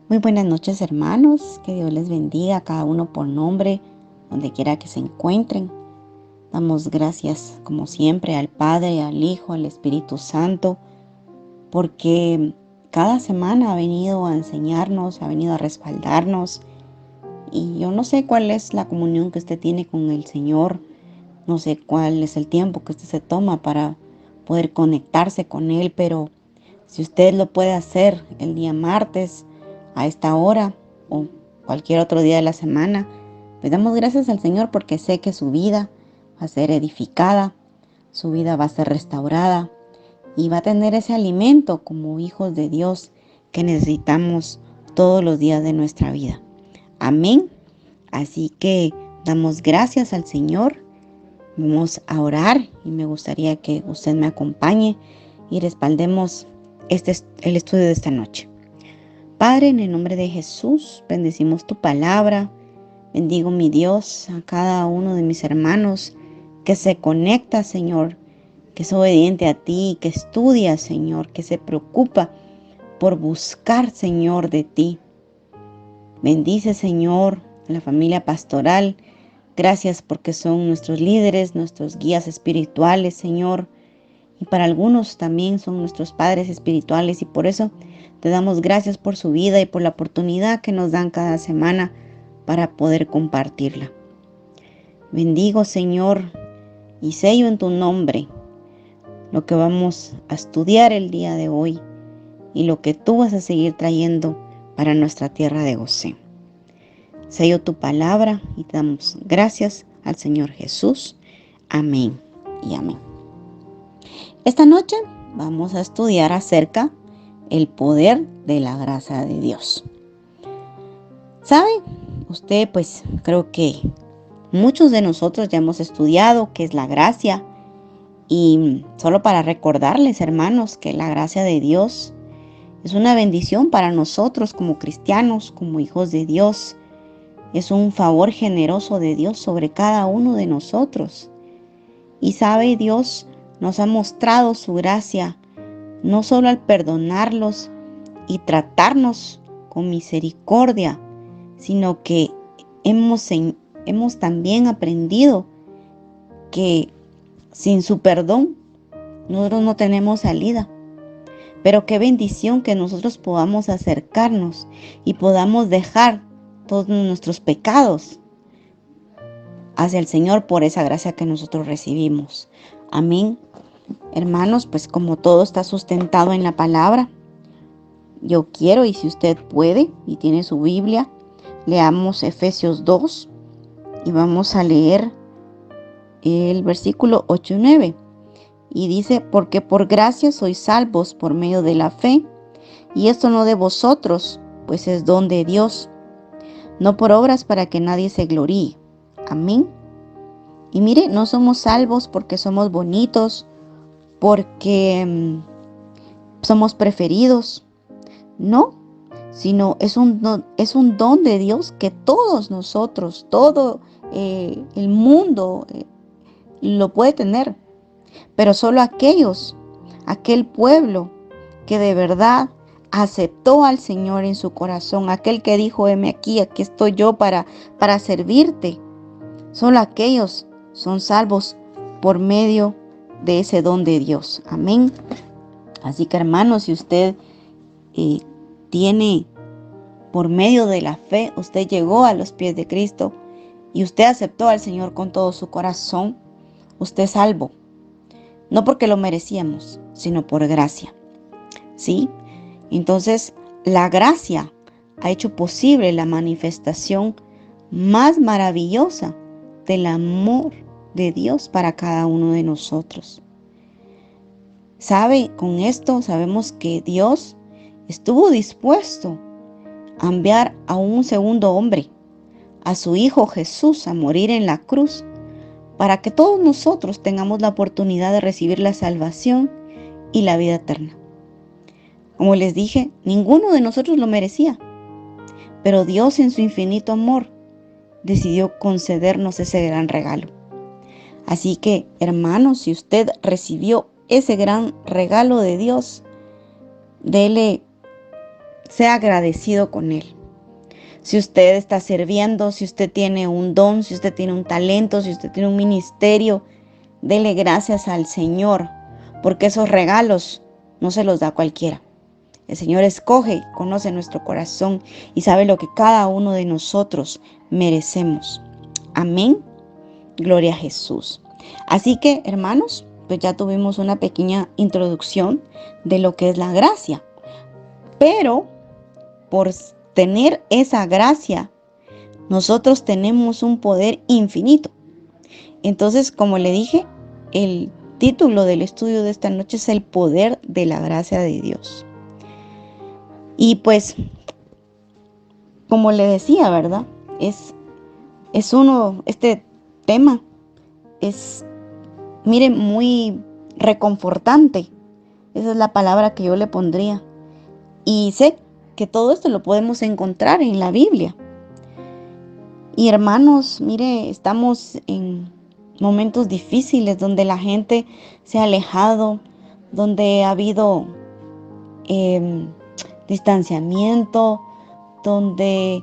Muy buenas noches, hermanos. Que Dios les bendiga a cada uno por nombre, donde quiera que se encuentren. Damos gracias, como siempre, al Padre, al Hijo, al Espíritu Santo, porque cada semana ha venido a enseñarnos, ha venido a respaldarnos. Y yo no sé cuál es la comunión que usted tiene con el Señor, no sé cuál es el tiempo que usted se toma para poder conectarse con Él, pero si usted lo puede hacer el día martes a esta hora o cualquier otro día de la semana, pues damos gracias al Señor porque sé que su vida va a ser edificada, su vida va a ser restaurada y va a tener ese alimento como hijos de Dios que necesitamos todos los días de nuestra vida. Amén. Así que damos gracias al Señor. Vamos a orar y me gustaría que usted me acompañe y respaldemos el estudio de esta noche. Padre, en el nombre de Jesús, bendecimos tu palabra. Bendigo, mi Dios, a cada uno de mis hermanos que se conecta, Señor, que es obediente a ti, que estudia, Señor, que se preocupa por buscar, Señor, de ti. Bendice, Señor, a la familia pastoral. Gracias porque son nuestros líderes, nuestros guías espirituales, Señor. Y para algunos también son nuestros padres espirituales y por eso te damos gracias por su vida y por la oportunidad que nos dan cada semana para poder compartirla. Bendigo, Señor, y sello en tu nombre lo que vamos a estudiar el día de hoy y lo que tú vas a seguir trayendo para nuestra tierra de Gosén. Sello tu palabra y te damos gracias al Señor Jesús. Amén y amén. Esta noche vamos a estudiar acerca del poder de la gracia de Dios. ¿Sabe? Usted, pues, creo que muchos de nosotros ya hemos estudiado qué es la gracia. Y solo para recordarles, hermanos, que la gracia de Dios es una bendición para nosotros como cristianos, como hijos de Dios. Es un favor generoso de Dios sobre cada uno de nosotros. Y sabe, Dios nos ha mostrado su gracia, no solo al perdonarlos y tratarnos con misericordia, sino que hemos también aprendido que sin su perdón nosotros no tenemos salida. Pero qué bendición que nosotros podamos acercarnos y podamos dejar todos nuestros pecados hacia el Señor por esa gracia que nosotros recibimos. Amén. Hermanos, pues como todo está sustentado en la palabra, yo quiero, y si usted puede y tiene su Biblia, leamos Efesios 2 y vamos a leer el versículo 8 y 9. Y dice, porque por gracia sois salvos por medio de la fe, y esto no de vosotros, pues es don de Dios, no por obras para que nadie se gloríe. Amén. Y mire, no somos salvos porque somos bonitos, porque somos preferidos, no, sino es un don de Dios que todos nosotros, todo el mundo lo puede tener, pero solo aquel pueblo que de verdad aceptó al Señor en su corazón, aquel que dijo, heme aquí estoy yo para servirte, solo aquellos son salvos por medio de ese don de Dios. Amén. Así que, hermanos, si usted tiene por medio de la fe, usted llegó a los pies de Cristo y usted aceptó al Señor con todo su corazón, usted es salvo. No porque lo merecíamos, sino por gracia. ¿Sí? Entonces, la gracia ha hecho posible la manifestación más maravillosa del amor de Dios para cada uno de nosotros. ¿Sabe? Con esto sabemos que Dios estuvo dispuesto a enviar a un segundo hombre, a su Hijo Jesús, a morir en la cruz, para que todos nosotros tengamos la oportunidad de recibir la salvación y la vida eterna. Como les dije, ninguno de nosotros lo merecía, pero Dios en su infinito amor decidió concedernos ese gran regalo. Así que, hermanos, si usted recibió ese gran regalo de Dios, dele sea agradecido con Él. Si usted está sirviendo, si usted tiene un don, si usted tiene un talento, si usted tiene un ministerio, dele gracias al Señor, porque esos regalos no se los da cualquiera. El Señor escoge, conoce nuestro corazón y sabe lo que cada uno de nosotros merecemos. Amén. Gloria a Jesús. Así que, hermanos, pues ya tuvimos una pequeña introducción de lo que es la gracia. Pero por tener esa gracia, nosotros tenemos un poder infinito. Entonces, como le dije, el título del estudio de esta noche es el poder de la gracia de Dios. Y pues, como le decía, ¿verdad? Este tema es, mire, muy reconfortante. Esa es la palabra que yo le pondría. Y sé que todo esto lo podemos encontrar en la Biblia. Y hermanos, mire, estamos en momentos difíciles donde la gente se ha alejado, donde ha habido distanciamiento, donde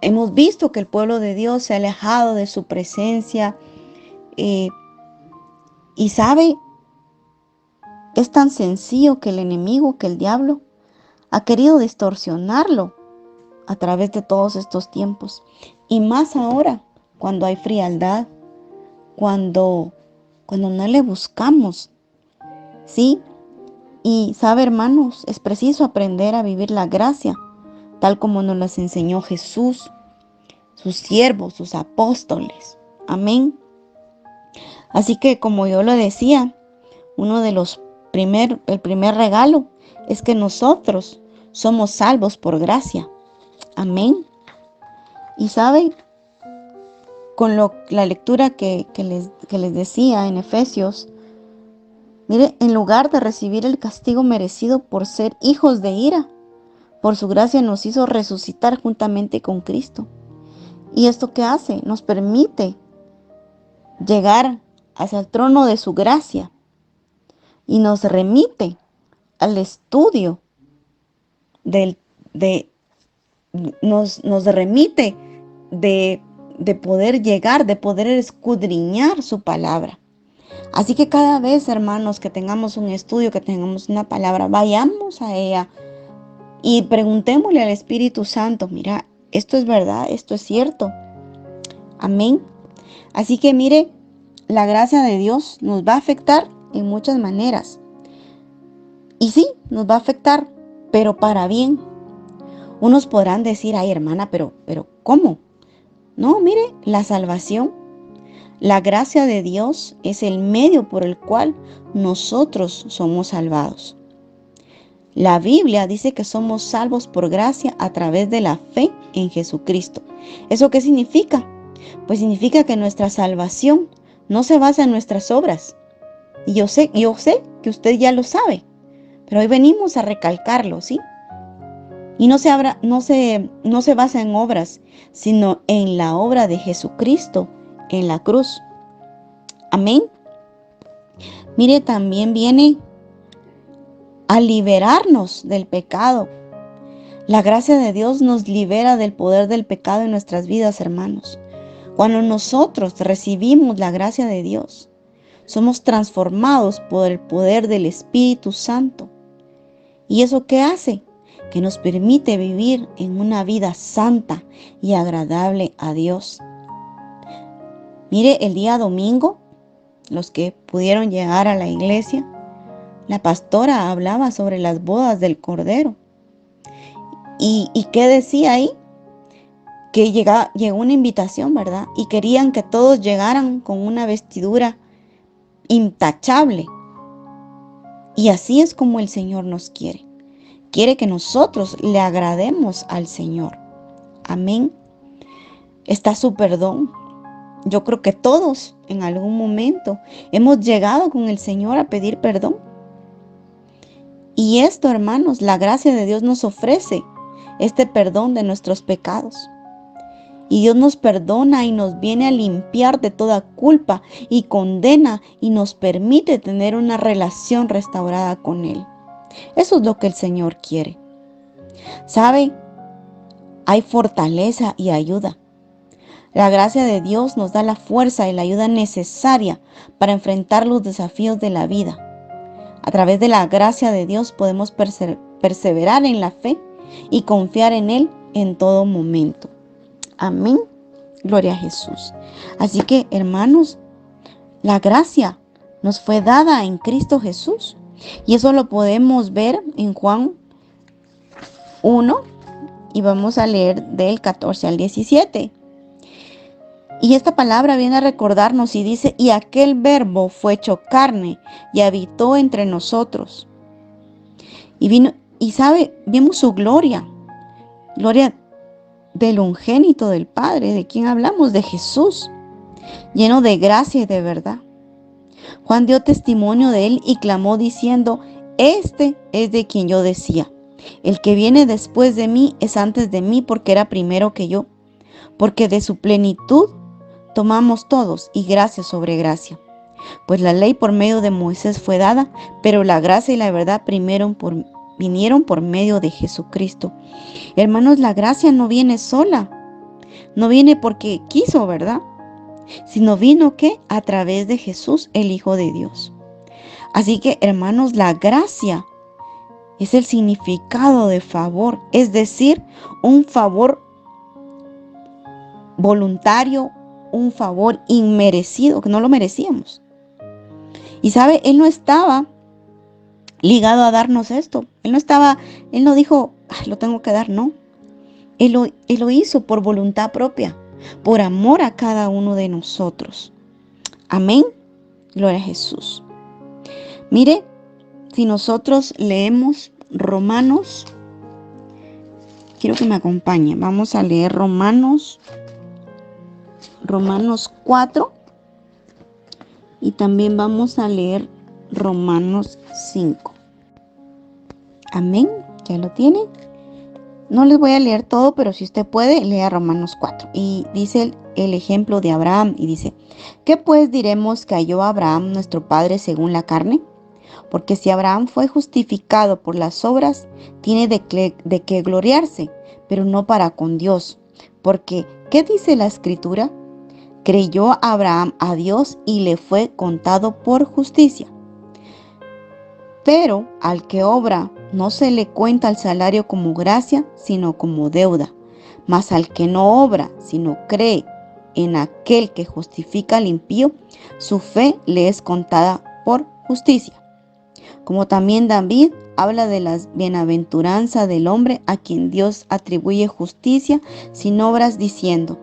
hemos visto que el pueblo de Dios se ha alejado de su presencia. Y sabe, es tan sencillo que el enemigo, que el diablo, ha querido distorsionarlo a través de todos estos tiempos. Y más ahora, cuando hay frialdad, cuando no le buscamos, ¿sí? Y sabe, hermanos, es preciso aprender a vivir la gracia, tal como nos las enseñó Jesús, sus siervos, sus apóstoles. Amén. Así que, como yo lo decía, el primer regalo es que nosotros somos salvos por gracia. Amén. Y sabe, con la lectura que les decía en Efesios, mire, en lugar de recibir el castigo merecido por ser hijos de ira, por su gracia nos hizo resucitar juntamente con Cristo. ¿Y esto qué hace? Nos permite llegar hacia el trono de su gracia y nos remite al estudio nos remite de poder llegar, de poder escudriñar su palabra. Así que cada vez, hermanos, que tengamos un estudio, que tengamos una palabra, vayamos a ella y preguntémosle al Espíritu Santo, mira, esto es verdad, esto es cierto. Amén. Así que mire, la gracia de Dios nos va a afectar en muchas maneras. Y sí, nos va a afectar, pero para bien. Unos podrán decir, ay hermana, pero ¿cómo? No, mire, la salvación, la gracia de Dios es el medio por el cual nosotros somos salvados. La Biblia dice que somos salvos por gracia a través de la fe en Jesucristo. ¿Eso qué significa? Pues significa que nuestra salvación no se basa en nuestras obras. Y yo sé que usted ya lo sabe, pero hoy venimos a recalcarlo, ¿sí? Y no se basa en obras, sino en la obra de Jesucristo en la cruz. Amén. Mire, también viene a liberarnos del pecado. La gracia de Dios nos libera del poder del pecado en nuestras vidas, hermanos. Cuando nosotros recibimos la gracia de Dios, somos transformados por el poder del Espíritu Santo. ¿Y eso qué hace? Que nos permite vivir en una vida santa y agradable a Dios. Mire, el día domingo, los que pudieron llegar a la iglesia, la pastora hablaba sobre las bodas del Cordero. ¿Y qué decía ahí? Que llegó una invitación, ¿verdad? Y querían que todos llegaran con una vestidura intachable. Y así es como el Señor nos quiere. Quiere que nosotros le agrademos al Señor. Amén. Está su perdón. Yo creo que todos en algún momento hemos llegado con el Señor a pedir perdón. Y esto, hermanos, la gracia de Dios nos ofrece este perdón de nuestros pecados. Y Dios nos perdona y nos viene a limpiar de toda culpa y condena y nos permite tener una relación restaurada con Él. Eso es lo que el Señor quiere. ¿Sabe? Hay fortaleza y ayuda. La gracia de Dios nos da la fuerza y la ayuda necesaria para enfrentar los desafíos de la vida. A través de la gracia de Dios podemos perseverar en la fe y confiar en Él en todo momento. Amén. Gloria a Jesús. Así que, hermanos, la gracia nos fue dada en Cristo Jesús. Y eso lo podemos ver en Juan 1 y vamos a leer del 14 al 17. Y esta palabra viene a recordarnos y dice, y aquel verbo fue hecho carne y habitó entre nosotros. Y vino, y sabe, vimos su gloria del unigénito del Padre, de quien hablamos, de Jesús, lleno de gracia y de verdad. Juan dio testimonio de él y clamó diciendo, este es de quien yo decía, el que viene después de mí es antes de mí porque era primero que yo, porque de su plenitud tomamos todos y gracia sobre gracia. Pues la ley por medio de Moisés fue dada, pero la gracia y la verdad vinieron por medio de Jesucristo. Hermanos, la gracia no viene sola, no viene porque quiso, ¿verdad? Sino vino que a través de Jesús, el Hijo de Dios. Así que, hermanos, la gracia es el significado de favor, es decir, un favor voluntario, un favor inmerecido, que no lo merecíamos. Y sabe, Él no estaba ligado a darnos esto. Él no dijo, lo tengo que dar, no. Él lo hizo por voluntad propia, por amor a cada uno de nosotros. Amén. Gloria a Jesús. Mire, si nosotros leemos Romanos, quiero que me acompañe. Vamos a leer Romanos 4 y también vamos a leer Romanos 5. Amén. ¿Ya lo tienen? No les voy a leer todo, pero si usted puede, lea Romanos 4. Y dice el ejemplo de Abraham y dice, ¿qué pues diremos que halló Abraham nuestro padre según la carne? Porque si Abraham fue justificado por las obras, tiene de qué gloriarse, pero no para con Dios. Porque, ¿qué dice la Escritura? Creyó Abraham a Dios y le fue contado por justicia. Pero al que obra no se le cuenta el salario como gracia, sino como deuda. Mas al que no obra, sino cree en aquel que justifica al impío, su fe le es contada por justicia. Como también David habla de la bienaventuranza del hombre a quien Dios atribuye justicia sin obras, diciendo,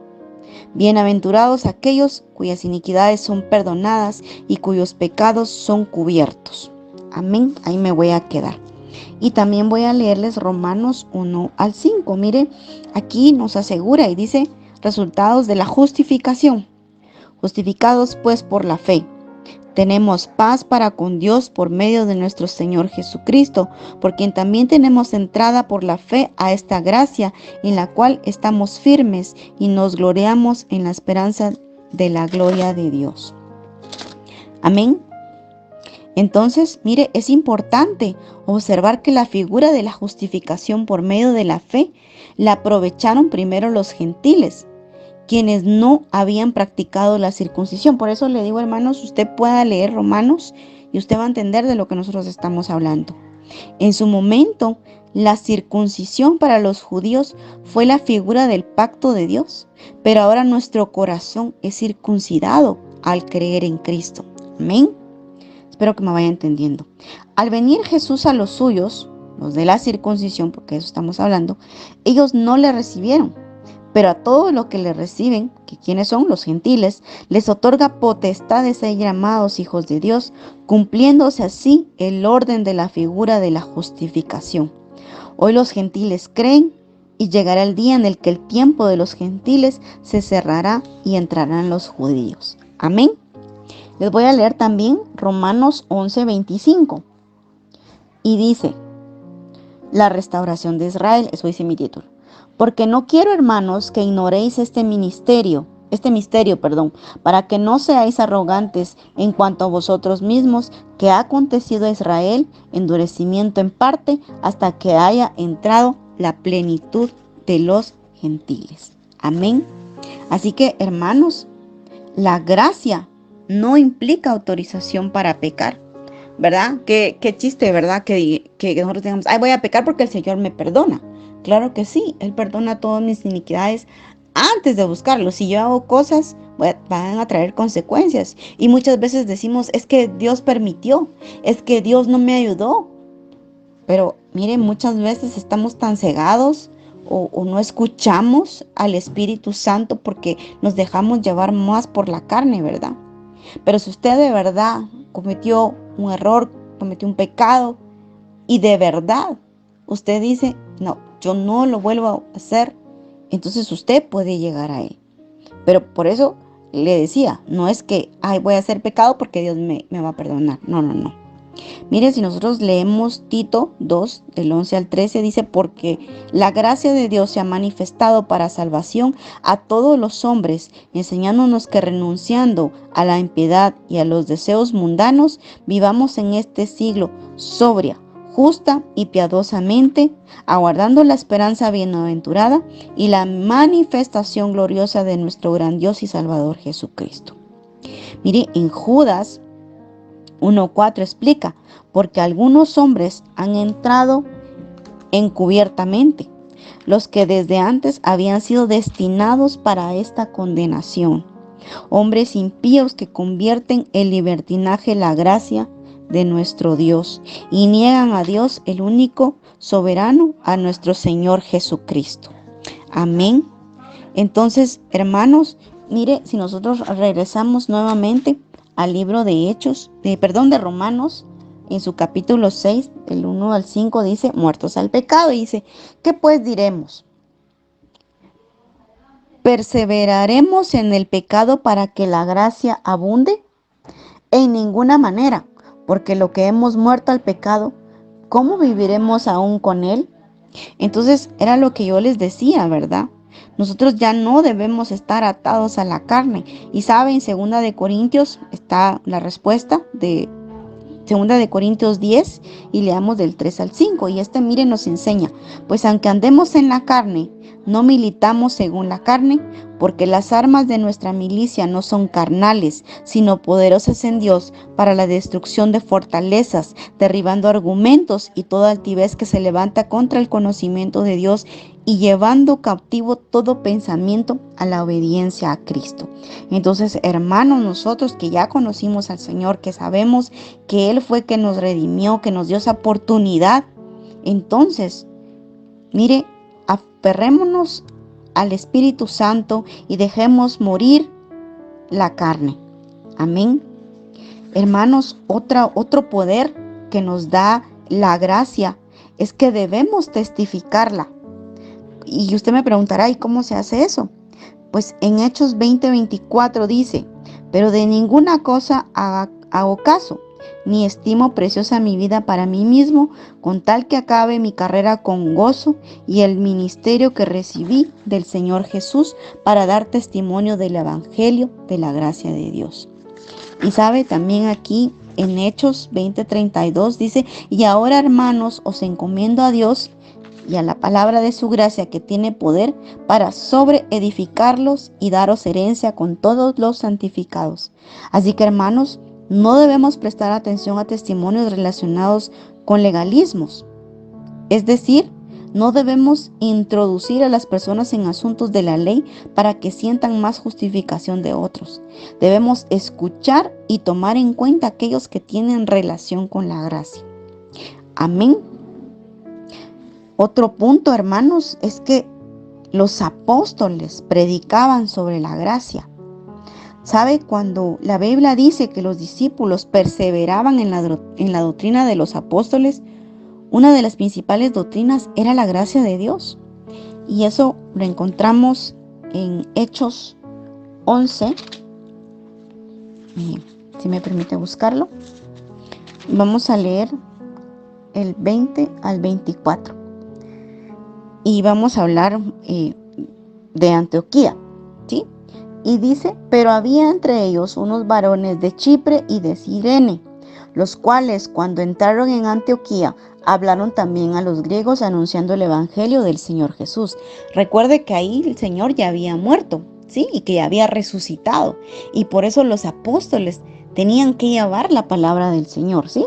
bienaventurados aquellos cuyas iniquidades son perdonadas y cuyos pecados son cubiertos. Amén, ahí me voy a quedar. Y también voy a leerles Romanos 1 al 5. Mire, aquí nos asegura y dice, resultados de la justificación. Justificados pues por la fe. Tenemos paz para con Dios por medio de nuestro Señor Jesucristo, por quien también tenemos entrada por la fe a esta gracia, en la cual estamos firmes y nos gloriamos en la esperanza de la gloria de Dios. Amén. Entonces, mire, es importante observar que la figura de la justificación por medio de la fe la aprovecharon primero los gentiles, quienes no habían practicado la circuncisión. Por eso le digo, hermanos, usted pueda leer Romanos y usted va a entender de lo que nosotros estamos hablando. En su momento, la circuncisión para los judíos fue la figura del pacto de Dios, pero ahora nuestro corazón es circuncidado al creer en Cristo. Amén. Espero que me vaya entendiendo. Al venir Jesús a los suyos, los de la circuncisión, porque de eso estamos hablando, ellos no le recibieron. Pero a todos los que le reciben, que quienes son los gentiles, les otorga potestad de ser llamados hijos de Dios, cumpliéndose así el orden de la figura de la justificación. Hoy los gentiles creen y llegará el día en el que el tiempo de los gentiles se cerrará y entrarán los judíos. Amén. Les voy a leer también Romanos 11:25. Y dice, la restauración de Israel, eso dice mi título. Porque no quiero, hermanos, que ignoréis este ministerio, para que no seáis arrogantes en cuanto a vosotros mismos, que ha acontecido a Israel endurecimiento en parte hasta que haya entrado la plenitud de los gentiles. Amén. Así que, hermanos, la gracia no implica autorización para pecar, ¿verdad? Qué chiste, ¿verdad? Que nosotros digamos, ay, voy a pecar porque el Señor me perdona. Claro que sí, Él perdona todas mis iniquidades antes de buscarlo. Si yo hago cosas, van a traer consecuencias. Y muchas veces decimos, es que Dios permitió, es que Dios no me ayudó. Pero miren, muchas veces estamos tan cegados o no escuchamos al Espíritu Santo porque nos dejamos llevar más por la carne, ¿verdad? Pero si usted de verdad cometió un error, cometió un pecado y de verdad usted dice, no, yo no lo vuelvo a hacer, entonces usted puede llegar a Él. Pero por eso le decía, no es que, ay, voy a hacer pecado porque Dios me va a perdonar. No, no, no. Mire, si nosotros leemos Tito 2, del 11 al 13, dice, porque la gracia de Dios se ha manifestado para salvación a todos los hombres, enseñándonos que renunciando a la impiedad y a los deseos mundanos, vivamos en este siglo sobria, justa y piadosamente, aguardando la esperanza bienaventurada y la manifestación gloriosa de nuestro gran Dios y Salvador Jesucristo. Mire, en Judas 1:4 explica, porque algunos hombres han entrado encubiertamente, los que desde antes habían sido destinados para esta condenación, hombres impíos que convierten en libertinaje la gracia de nuestro Dios y niegan a Dios, el único soberano, a nuestro Señor Jesucristo. Amén. Entonces, hermanos, mire, si nosotros regresamos nuevamente al libro de de Romanos, en su capítulo 6, del 1 al 5, dice, muertos al pecado, y dice, ¿qué pues diremos? ¿Perseveraremos en el pecado para que la gracia abunde? En ninguna manera, porque lo que hemos muerto al pecado, ¿cómo viviremos aún con él? Entonces, era lo que yo les decía, ¿verdad? Nosotros ya no debemos estar atados a la carne. Y saben, en 2 Corintios está la respuesta de 2 Corintios 10 y leamos del 3 al 5. Y miren, nos enseña, pues aunque andemos en la carne, no militamos según la carne, porque las armas de nuestra milicia no son carnales, sino poderosas en Dios para la destrucción de fortalezas, derribando argumentos y toda altivez que se levanta contra el conocimiento de Dios y llevando cautivo todo pensamiento a la obediencia a Cristo. Entonces, hermanos, nosotros que ya conocimos al Señor, que sabemos que Él fue que nos redimió, que nos dio esa oportunidad, entonces, mire, aferrémonos al Espíritu Santo y dejemos morir la carne. Amén. Hermanos, otro poder que nos da la gracia es que debemos testificarla. Y usted me preguntará, ¿y cómo se hace eso? Pues en Hechos 20:24 dice, pero de ninguna cosa hago caso, ni estimo preciosa mi vida para mí mismo, con tal que acabe mi carrera con gozo y el ministerio que recibí del Señor Jesús para dar testimonio del Evangelio de la gracia de Dios. Y sabe, también aquí en Hechos 20:32 dice, y ahora, hermanos, os encomiendo a Dios y a la palabra de su gracia, que tiene poder para sobreedificarlos y daros herencia con todos los santificados. Así que, hermanos, no debemos prestar atención a testimonios relacionados con legalismos. Es decir, no debemos introducir a las personas en asuntos de la ley para que sientan más justificación de otros. Debemos escuchar y tomar en cuenta aquellos que tienen relación con la gracia. Amén. Otro punto, hermanos, es que los apóstoles predicaban sobre la gracia. ¿Sabe? Cuando la Biblia dice que los discípulos perseveraban en la doctrina de los apóstoles, una de las principales doctrinas era la gracia de Dios. Y eso lo encontramos en Hechos 11. Si me permite buscarlo. Vamos a leer el 20 al 24. Y vamos a hablar de Antioquía, ¿sí? Y dice, pero había entre ellos unos varones de Chipre y de Cirene, los cuales cuando entraron en Antioquía hablaron también a los griegos anunciando el evangelio del Señor Jesús. Recuerde que ahí el Señor ya había muerto, ¿sí? Y que ya había resucitado. Y por eso los apóstoles tenían que llevar la palabra del Señor, ¿sí?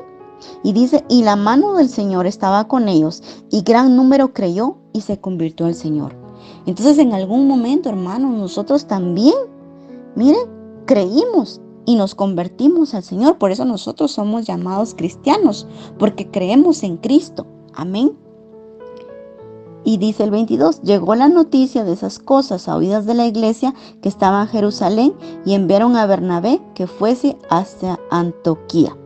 Y dice, y la mano del Señor estaba con ellos, y gran número creyó y se convirtió al Señor. Entonces en algún momento, hermanos, nosotros también, miren, creímos y nos convertimos al Señor. Por eso nosotros somos llamados cristianos, porque creemos en Cristo. Amén. Y dice el 22, llegó la noticia de esas cosas a oídas de la iglesia que estaba en Jerusalén, y enviaron a Bernabé que fuese hacia Antioquía.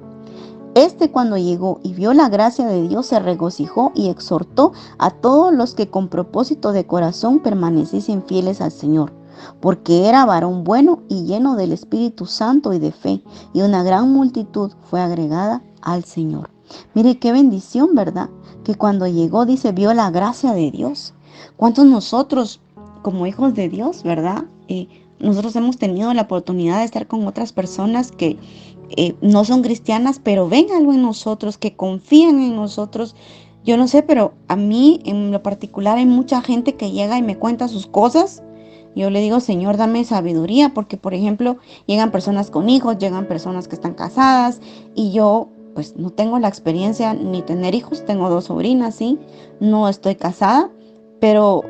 Cuando llegó y vio la gracia de Dios, se regocijó y exhortó a todos los que con propósito de corazón permaneciesen fieles al Señor, porque era varón bueno y lleno del Espíritu Santo y de fe, y una gran multitud fue agregada al Señor. Mire qué bendición, ¿verdad? Que cuando llegó, dice, vio la gracia de Dios. ¿Cuántos nosotros, como hijos de Dios, verdad? Nosotros hemos tenido la oportunidad de estar con otras personas que no son cristianas, pero ven algo en nosotros, que confían en nosotros. Yo no sé, pero a mí en lo particular hay mucha gente que llega y me cuenta sus cosas. Yo le digo, Señor, dame sabiduría, porque por ejemplo, llegan personas con hijos, llegan personas que están casadas, y yo pues no tengo la experiencia ni tener hijos, tengo 2 sobrinas, sí, no estoy casada, pero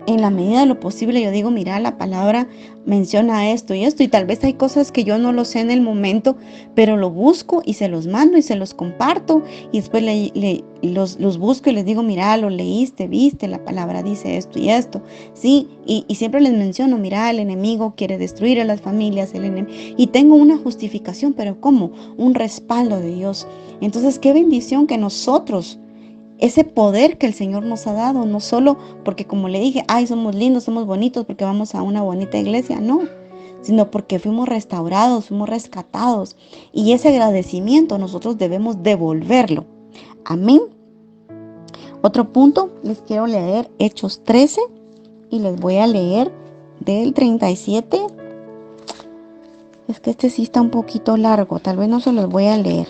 en la medida de lo posible yo digo, mira, la palabra menciona esto y esto, y tal vez hay cosas que yo no lo sé en el momento, pero lo busco y se los mando y se los comparto, y después los busco y les digo, mira, lo leíste, viste, la palabra dice esto y esto, sí, y siempre les menciono, mira, el enemigo quiere destruir a las familias, y tengo una justificación, pero ¿cómo? Un respaldo de Dios. Entonces, qué bendición que nosotros, ese poder que el Señor nos ha dado, no solo porque, como le dije, ay, somos lindos, somos bonitos porque vamos a una bonita iglesia, no, sino porque fuimos restaurados, fuimos rescatados, y ese agradecimiento nosotros debemos devolverlo. Amén. Otro punto, les quiero leer Hechos 13 y les voy a leer del 37. Es que este sí está un poquito largo, tal vez no se los voy a leer.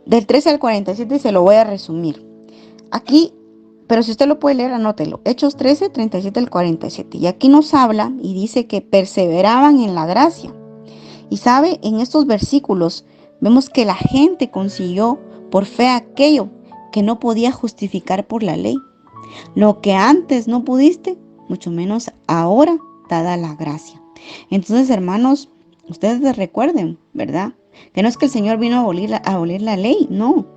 Del 13 al 47 se lo voy a resumir. Aquí, pero si usted lo puede leer, anótelo. Hechos 13, 37 al 47. Y aquí nos habla y dice que perseveraban en la gracia. Y sabe, en estos versículos vemos que la gente consiguió por fe aquello que no podía justificar por la ley. Lo que antes no pudiste, mucho menos ahora, dada la gracia. Entonces, hermanos, ustedes recuerden, ¿verdad? Que no es que el Señor vino a abolir la ley, no.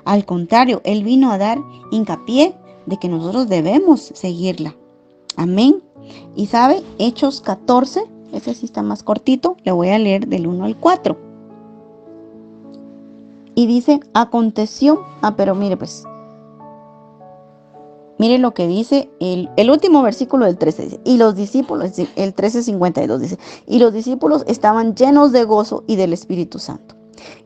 Al contrario, Él vino a dar hincapié de que nosotros debemos seguirla. Amén. Y sabe, Hechos 14, ese sí está más cortito, le voy a leer del 1 al 4. Y dice, aconteció, pero mire pues, mire lo que dice el último versículo del 13, dice, y los discípulos, el 13:52 dice, y los discípulos estaban llenos de gozo y del Espíritu Santo.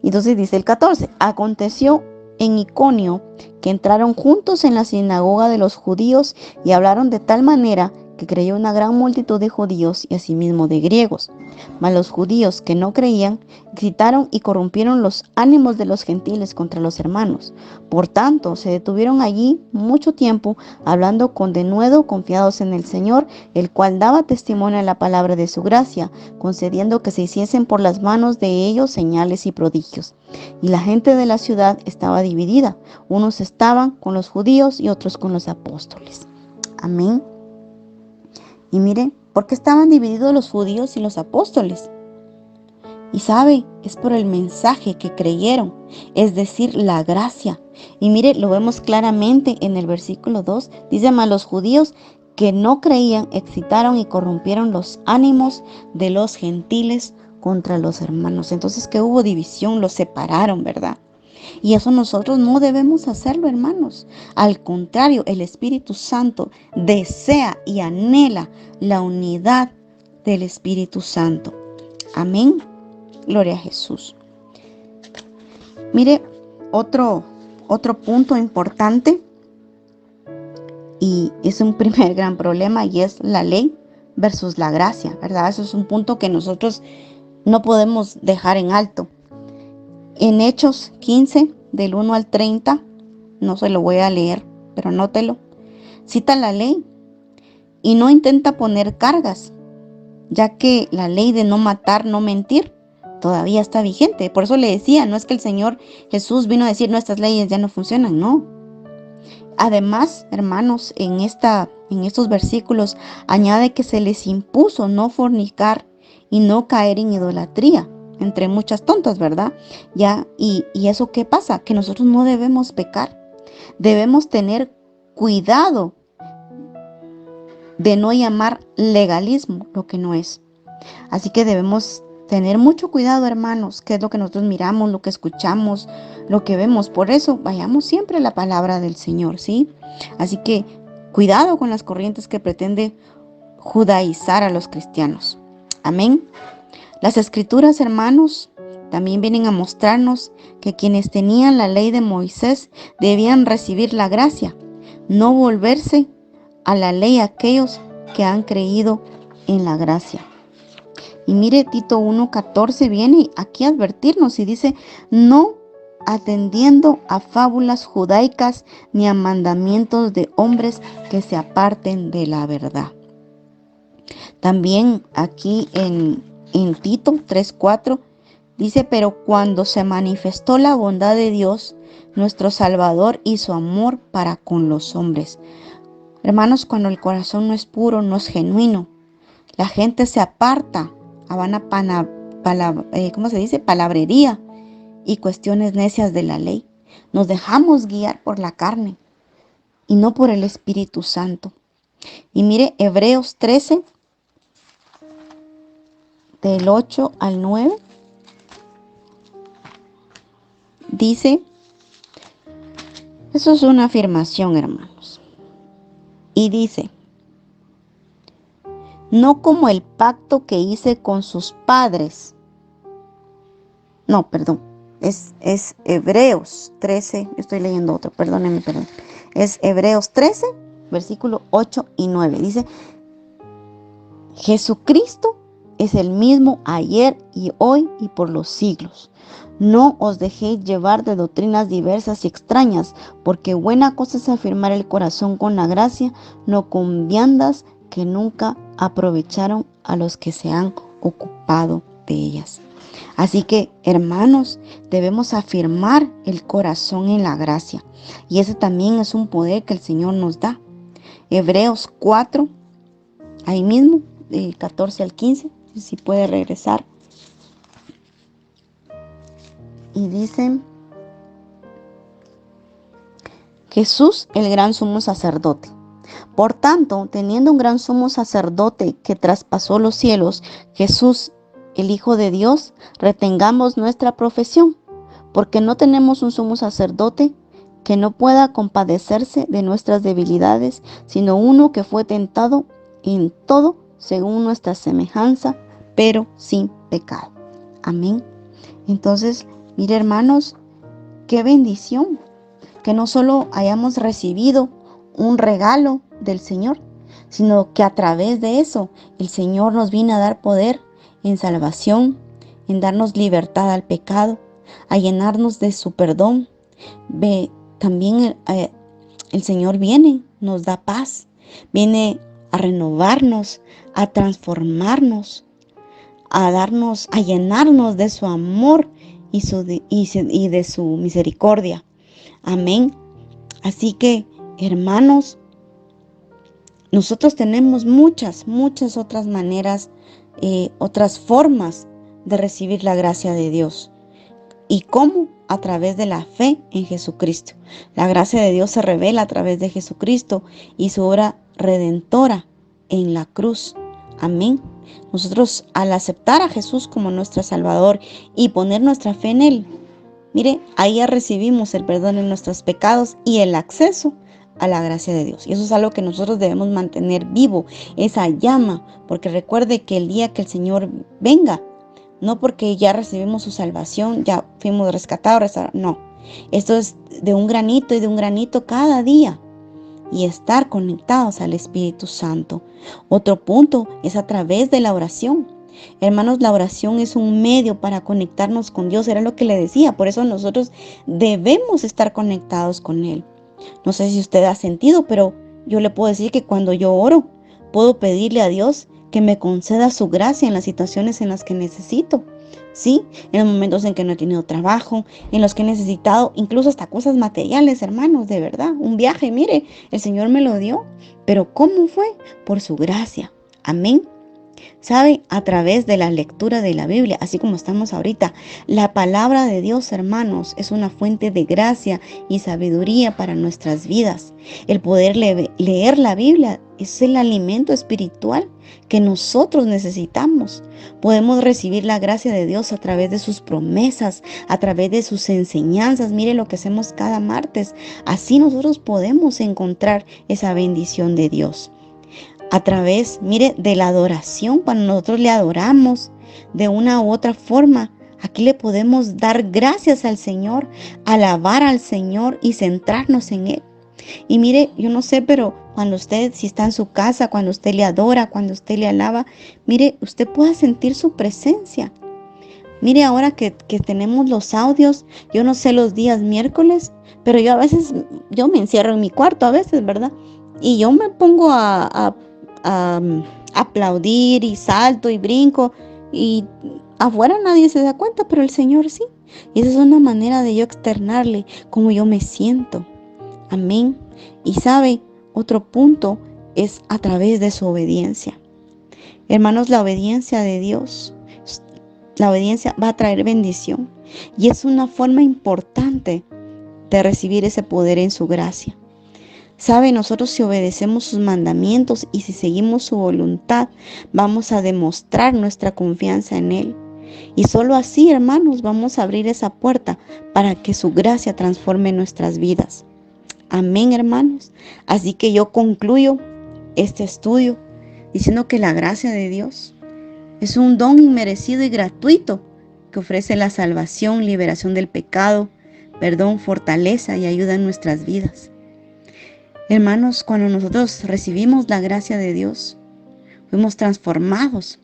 Entonces dice el 14, aconteció en Iconio que entraron juntos en la sinagoga de los judíos y hablaron de tal manera que creyó una gran multitud de judíos y asimismo de griegos. Mas los judíos que no creían excitaron y corrompieron los ánimos de los gentiles contra los hermanos. Por tanto, se detuvieron allí mucho tiempo, hablando con denuedo, confiados en el Señor, el cual daba testimonio a la palabra de su gracia, concediendo que se hiciesen por las manos de ellos señales y prodigios. Y la gente de la ciudad estaba dividida. Unos estaban con los judíos y otros con los apóstoles. Amén. Y mire, ¿por qué estaban divididos los judíos y los apóstoles? Y sabe, es por el mensaje que creyeron, es decir, la gracia. Y mire, lo vemos claramente en el versículo 2. Dice, mas los judíos que no creían excitaron y corrompieron los ánimos de los gentiles contra los hermanos. Entonces que hubo división, los separaron, ¿verdad? Y eso nosotros no debemos hacerlo, hermanos. Al contrario, el Espíritu Santo desea y anhela la unidad del Espíritu Santo. Amén. Gloria a Jesús. Mire, otro punto importante, y es un primer gran problema, y es la ley, versus la gracia, ¿verdad? Eso es un punto que nosotros no podemos dejar en alto. En Hechos 15, del 1 al 30, no se lo voy a leer, pero anótelo. Cita la ley y no intenta poner cargas, ya que la ley de no matar, no mentir, todavía está vigente. Por eso le decía, no es que el Señor Jesús vino a decir nuestras leyes ya no funcionan, no. Además, hermanos, en estos versículos añade que se les impuso no fornicar y no caer en idolatría, entre muchas tontas, ¿verdad? ¿Y eso qué pasa? Que nosotros no debemos pecar. Debemos tener cuidado de no llamar legalismo lo que no es. Así que debemos tener mucho cuidado, hermanos, qué es lo que nosotros miramos, lo que escuchamos, lo que vemos. Por eso vayamos siempre a la palabra del Señor, ¿sí? Así que cuidado con las corrientes que pretende judaizar a los cristianos. Amén. Las escrituras, hermanos, también vienen a mostrarnos que quienes tenían la ley de Moisés debían recibir la gracia, no volverse a la ley aquellos que han creído en la gracia. Y mire, Tito 1:14 viene aquí a advertirnos y dice, no atendiendo a fábulas judaicas ni a mandamientos de hombres que se aparten de la verdad. También aquí en Tito 3:4 dice, pero cuando se manifestó la bondad de Dios, nuestro Salvador y su amor para con los hombres. Hermanos, cuando el corazón no es puro, no es genuino, la gente se aparta a ¿cómo se dice? Palabrería y cuestiones necias de la ley. Nos dejamos guiar por la carne y no por el Espíritu Santo. Y mire, Hebreos 13, del 8 al 9, dice, eso es una afirmación, hermanos, y dice, no como el pacto que hice con sus padres. No, perdón, es Hebreos 13, estoy leyendo otro, perdónenme. Es Hebreos 13, versículo 8 y 9. Dice, Jesucristo es el mismo ayer y hoy y por los siglos. No os dejéis llevar de doctrinas diversas y extrañas, porque buena cosa es afirmar el corazón con la gracia, no con viandas que nunca aprovecharon a los que se han ocupado de ellas. Así que, hermanos, debemos afirmar el corazón en la gracia. Y ese también es un poder que el Señor nos da. Hebreos 4, ahí mismo, del 14 al 15, si puede regresar. Y dice, Jesús, el gran sumo sacerdote. Por tanto, teniendo un gran sumo sacerdote que traspasó los cielos, Jesús, el Hijo de Dios, retengamos nuestra profesión, porque no tenemos un sumo sacerdote que no pueda compadecerse de nuestras debilidades, sino uno que fue tentado en todo según nuestra semejanza, pero sin pecado. Amén. Entonces, mire, hermanos, qué bendición que no solo hayamos recibido un regalo del Señor, sino que a través de eso el Señor nos vino a dar poder en salvación, en darnos libertad al pecado, a llenarnos de su perdón. También el Señor viene, nos da paz, viene a renovarnos, a transformarnos, a llenarnos de su amor y de su misericordia. Amén. Así que, hermanos, nosotros tenemos muchas otras maneras, otras formas de recibir la gracia de Dios. ¿Y cómo? A través de la fe en Jesucristo. La gracia de Dios se revela a través de Jesucristo y su obra redentora en la cruz. Amén. Nosotros, al aceptar a Jesús como nuestro Salvador y poner nuestra fe en Él, mire, ahí ya recibimos el perdón de nuestros pecados y el acceso a la gracia de Dios. Y eso es algo que nosotros debemos mantener vivo, esa llama, porque recuerde que el día que el Señor venga, no porque ya recibimos su salvación, ya fuimos rescatados, no. Esto es de un granito y de un granito cada día. y estar conectados al Espíritu Santo. Otro punto es a través de la oración. Hermanos, la oración es un medio para conectarnos con Dios, era lo que le decía, por eso nosotros debemos estar conectados con Él. No sé si usted ha sentido, pero yo le puedo decir que cuando yo oro, puedo pedirle a Dios que me conceda su gracia en las situaciones en las que necesito. Sí, en los momentos en que no he tenido trabajo, en los que he necesitado incluso hasta cosas materiales, hermanos, de verdad. Un viaje, mire, el Señor me lo dio, pero ¿cómo fue? Por su gracia. Amén. ¿Sabe? A través de la lectura de la Biblia, así como estamos ahorita, la palabra de Dios, hermanos, es una fuente de gracia y sabiduría para nuestras vidas. El poder leer la Biblia es el alimento espiritual que nosotros necesitamos. Podemos recibir la gracia de Dios a través de sus promesas, a través de sus enseñanzas. Mire lo que hacemos cada martes. Así nosotros podemos encontrar esa bendición de Dios. A través, mire, de la adoración, cuando nosotros le adoramos de una u otra forma, aquí le podemos dar gracias al Señor, alabar al Señor y centrarnos en Él. Y mire, yo no sé, pero cuando usted, si está en su casa, cuando usted le adora, cuando usted le alaba, mire, usted pueda sentir su presencia. Mire, ahora que tenemos los audios, yo no sé los días miércoles, pero yo a veces, yo me encierro en mi cuarto a veces, ¿verdad? Y yo me pongo a aplaudir y salto y brinco y afuera nadie se da cuenta, pero el Señor sí. Y esa es una manera de yo externarle cómo yo me siento. Amén. Y sabe, otro punto es a través de su obediencia. Hermanos, la obediencia de Dios, la obediencia va a traer bendición y es una forma importante de recibir ese poder en su gracia. Sabe, nosotros si obedecemos sus mandamientos y si seguimos su voluntad, vamos a demostrar nuestra confianza en Él. Y solo así, hermanos, vamos a abrir esa puerta para que su gracia transforme nuestras vidas. Amén, hermanos. Así que yo concluyo este estudio diciendo que la gracia de Dios es un don inmerecido y gratuito que ofrece la salvación, liberación del pecado, perdón, fortaleza y ayuda en nuestras vidas. Hermanos, cuando nosotros recibimos la gracia de Dios, fuimos transformados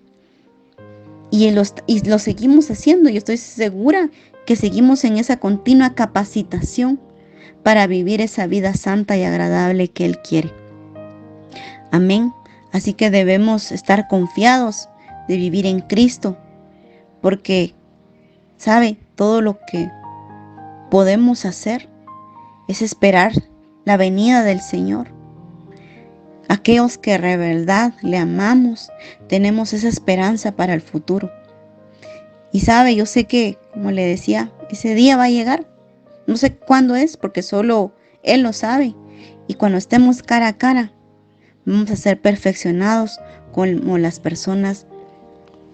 y lo seguimos haciendo. Yo estoy segura que seguimos en esa continua capacitación para vivir esa vida santa y agradable que Él quiere. Amén. Así que debemos estar confiados de vivir en Cristo, porque, ¿sabe? Todo lo que podemos hacer es esperar la venida del Señor. Aquellos que de verdad le amamos, tenemos esa esperanza para el futuro. Y sabe, yo sé que, como le decía, ese día va a llegar. No sé cuándo es, porque solo Él lo sabe. Y cuando estemos cara a cara, vamos a ser perfeccionados como las personas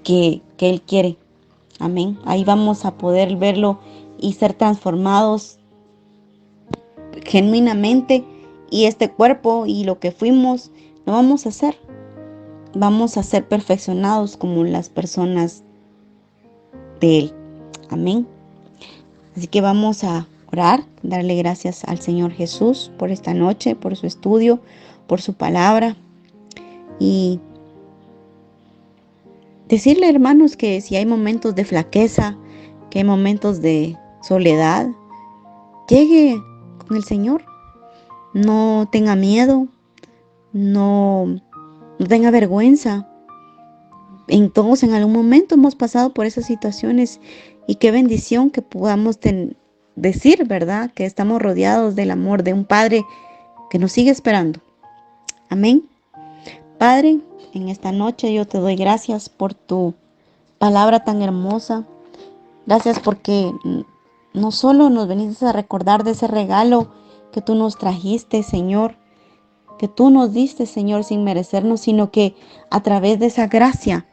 que Él quiere. Amén. Ahí vamos a poder verlo y ser transformados genuinamente, y este cuerpo y lo que fuimos no vamos a hacer. Vamos a ser perfeccionados como las personas de Él. Amén. Así que vamos a orar, darle gracias al Señor Jesús por esta noche, por su estudio, por su palabra, y decirle, hermanos, que si hay momentos de flaqueza, que hay momentos de soledad, llegue con el Señor. No tenga miedo, no tenga vergüenza. Todos en algún momento hemos pasado por esas situaciones, y qué bendición que podamos decir, ¿verdad? Que estamos rodeados del amor de un Padre que nos sigue esperando. Amén. Padre, en esta noche yo te doy gracias por tu palabra tan hermosa. Gracias porque no solo nos veniste a recordar de ese regalo que tú nos trajiste, Señor, que tú nos diste, Señor, sin merecernos, sino que a través de esa gracia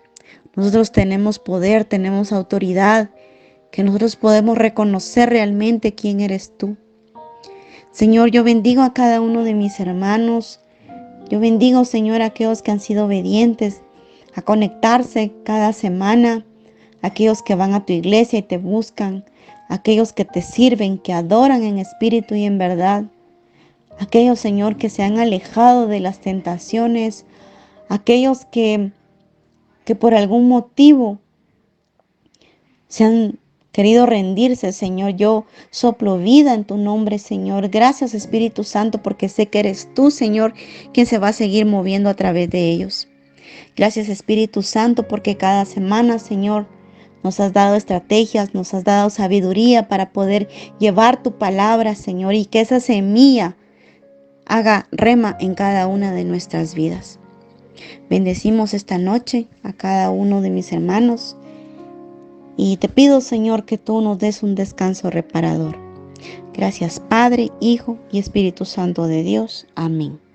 nosotros tenemos poder, tenemos autoridad, que nosotros podemos reconocer realmente quién eres tú. Señor, yo bendigo a cada uno de mis hermanos. Yo bendigo, Señor, a aquellos que han sido obedientes a conectarse cada semana, aquellos que van a tu iglesia y te buscan, aquellos que te sirven, que adoran en espíritu y en verdad. aquellos, Señor, que se han alejado de las tentaciones, aquellos que por algún motivo se han querido rendirse, Señor. Yo soplo vida en tu nombre, Señor. Gracias, Espíritu Santo, porque sé que eres tú, Señor, quien se va a seguir moviendo a través de ellos. Gracias, Espíritu Santo, porque cada semana, Señor, nos has dado estrategias, nos has dado sabiduría para poder llevar tu palabra, Señor, y que esa semilla haga rema en cada una de nuestras vidas. Bendecimos esta noche a cada uno de mis hermanos y te pido, Señor, que tú nos des un descanso reparador. Gracias, Padre, Hijo y Espíritu Santo de Dios. Amén.